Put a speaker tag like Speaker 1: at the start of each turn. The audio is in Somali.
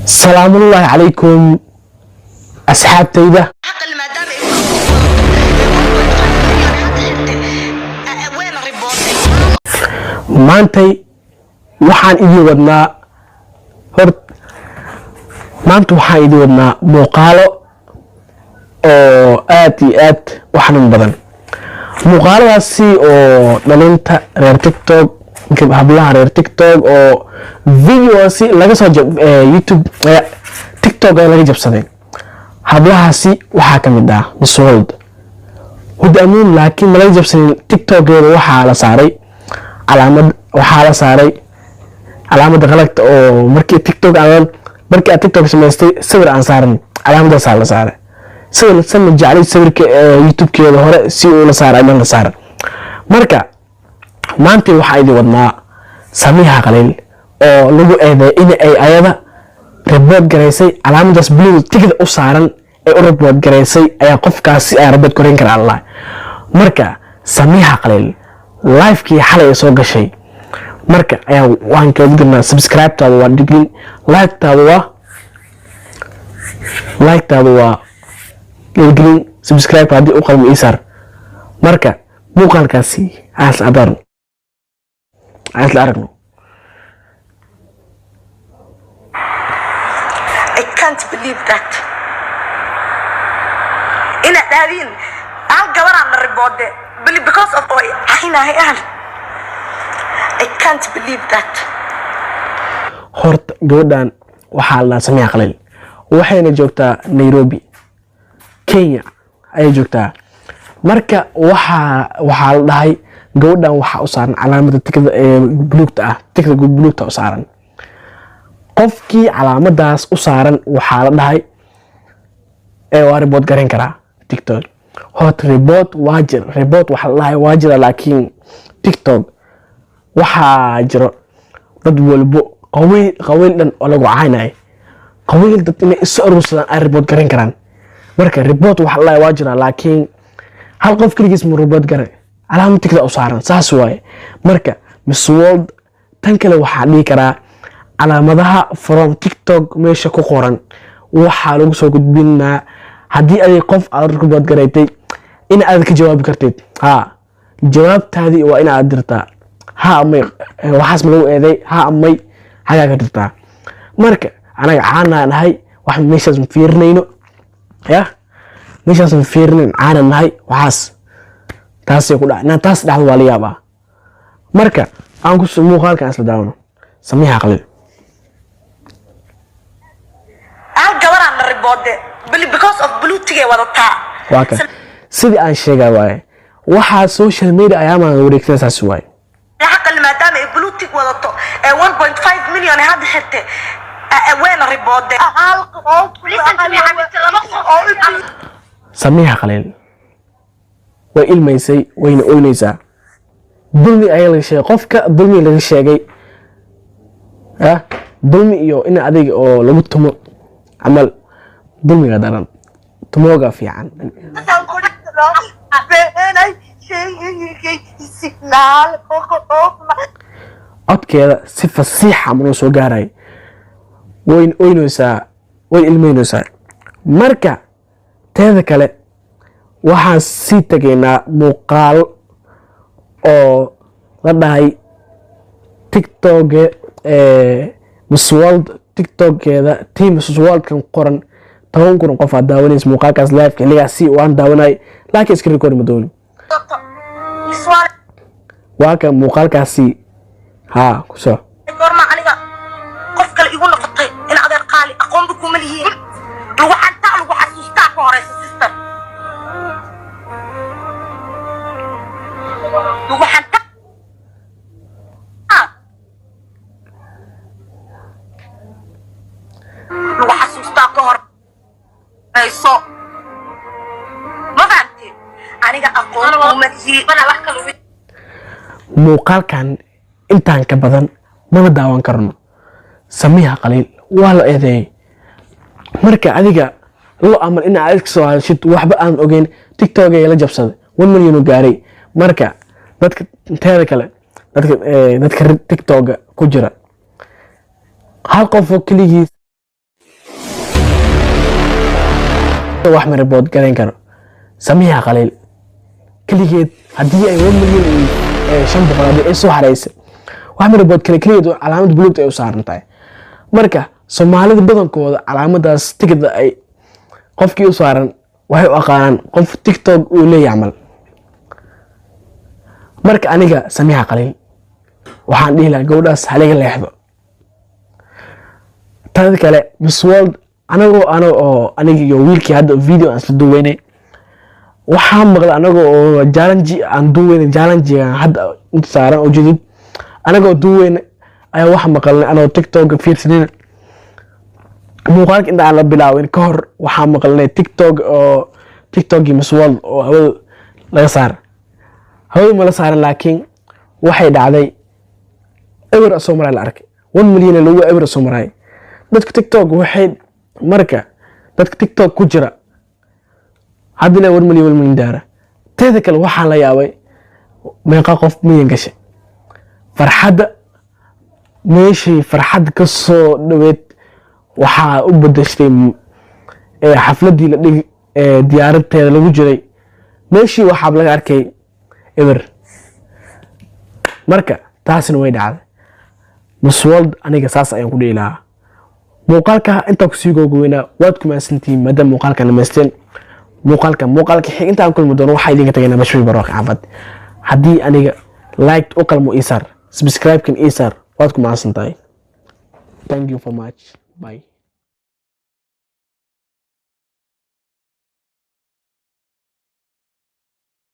Speaker 1: السلام الله عليكم أصحاب تيدا
Speaker 2: عقل ما دام وين الريبورت
Speaker 1: maantay waxaan idin wadnaa muuqaalo oo aad iyo aad u xanuun badan. muuqaaladaasi oo dhalinta reer TikTok, hablaha reer TikTok oo videoasi laga soo YouTube TikTok ay laga jabsaday. hablahaasi waxaa ka mid ah Miss World Hudaamin, laakiin ma laga jabsanin. TikTok-geeda waxaa la saaray calaamad qalad oo markii TikTok samaystay sawir aan saaran calaamadaas la saaray. sawir san jaclay sawirka YouTube-keeda hore si uu la saaray ama la saaray. marka maanta waxa idin wadnaa Samiha Khaliil oo lagu eedeeyay in ay ayada report gareysay calaamadaas blue ticket u saaran ee u report gareysay ayaa qofkaasi ay report gareyn kara Allah. marka Samiha Khaliil live-kii xalay soo gashay, marka ayaa waan ka digna subscribe-taada waa digin, like-taada waa digin, subscribe hadii u qalmo isar. marka muuqaalkaasi aas la aragno.
Speaker 2: I can't believe that ina dhaadin aan gabaraan la ribooday because of oy ahinahay I can't believe that.
Speaker 1: horta gabadhan waxaa la Samiha Khaliil waxayna joogtaa Nairobi, Kenya ayay joogtaa. marka waxaa la dhahay gabadhan waxaa u saaran calaamada tikada ee buluugta ah, tikada buluugta u saaran. qofkii calaamadaas u saaran waxaa la dhahay waa report gareyn karaa TikTok. horta report waxa la dhahay waa jira, laakiin TikTok waxaa jiro dad walbo qabiil dhan oo lagu caynay, qabiil dad inay isu urursadaan ay report gareyn karaan. marka report waxa la dhahay waa jira, laakiin hal qof kaligiis mu report garay calaamad tikada u saaran, saas waaye. marka Miss World tan kale waxaa dhihi karaa calaamadaha from TikTok meesha ku qoran waxaa lagu soo gudbinaa haddii ay qof aad report gareeyay in aad ka jawaabi kartid. jawaabtaadii waa in aad dirtaa amay waxaas ma lagu eeday amay xagaa ka dirtaa. marka anaga caana nahay wax meeshaas ma fiirinayno, meeshaas ma fiirinayn, caana nahay waxaas taasay ku dhacay. taas dhacdo waa la yaabaa. marka aan ku muuqaalkan isla daawano Samiha Khaliil.
Speaker 2: aan gabaraan la ribooday because of blue ticket wadataa.
Speaker 1: waa kan sidii aan sheegay waaye, waxaa social media ayaama wareegsan saas waaye.
Speaker 2: عقل ما دام بلوتك وضطو 1.5 مليون هذا حتى وين الريبورت
Speaker 1: Samiha Khaliil way ilmaysay wayna oynaysaa. dulmi ayaa laga sheegay, qofka dulmi laga sheegay dulmi iyo in adiga oo lagu tumo amal dulmiga daran tumooga fiican. codkeeda si fasiixa ma soo gaaray, way ilmeynaysaa. marka teeda kale waxaan sii tagaynaa muuqaal oo la dhahay TikTok Miss World TikTok-geeda team Miss World kan qoran 10,000 qof aad daawanaysa muuqaalkaas live-ka ligaasi waan daawanay, laakiin iska record ma dooni. waa kan muuqaalkaasi ku soo
Speaker 2: gorma aniga qof kale igu noqotay in adeer qaali aqoon ku ma lihiin lagu xasuustaa ka horeysa sister lagu xasuustaa ka horeyso ma fahamtay aniga aqoon kuma lihiin.
Speaker 1: muuqaalkan intaan ka badan mana daawan karno. Samiha Khaliil waa la eedeeyay. marka adiga loo aman in aad soo hadashid waxba aan ogeyn TikTok ay la jabsaday 1 milyan oo gaaray. marka dadka teeda kale dadka TikTok ku jira hal qof oo kaligiis wax ma report garan karo samiya qalil kaligeed hadii ay 1 milyan iyo 500 hadii ay soo hareysay wax ma report kaligeed calaamad buluug ay u saaran tahay marka Soomaalida badankooda calaamadaas tigida ay qofkii u saaran waxay u aqaan qof TikTok uu leeyahay amal marka aniga samiya qalil waxaan dhihi lahaa gabadhaas haliga leexdo tan kale Miss World aniga iyo wiilkii hadda video aan soo duweynay waxaan maqlay anaga oo challenge aan duweynay challenge hadda inta saaran oo jidid anaga oo duweynay ayaa wax maqalnay anoo TikTok fiirsanay muuqaalka inta aan la bilaawin ka hor waxaan maqalnay TikTok Miss World oo hawada laga saar hawada ma la saaran laakiin waxay dhacday ever Soomaaliya la arkay 1 milyan lagu ever Soomaaliya dadka TikTok waxay marka dadka TikTok ku jira hadina 1 milyan daara teeda kale waxaan la yaabay meeqa qof milyan gashay farxadda meeshii farxad ka soo dhaweed waxa u bedeshay xafladii la dhig diyaaradteeda lagu jiray meeshii waxa laga arkay ever marka taasina way dhacday Miss World aniga saas ayaan ku dhiilaa muuqaalka inta ku sii googoweyna waad ku maasantiin madam muuqaalka nameysteen muuqaalka xigta aan kulmi doono waxa idinka tagayna bashooy barwaaq cafad hadii aniga like u qalmo isar subscribe kan isar waad ku maasantahay thank you so much bye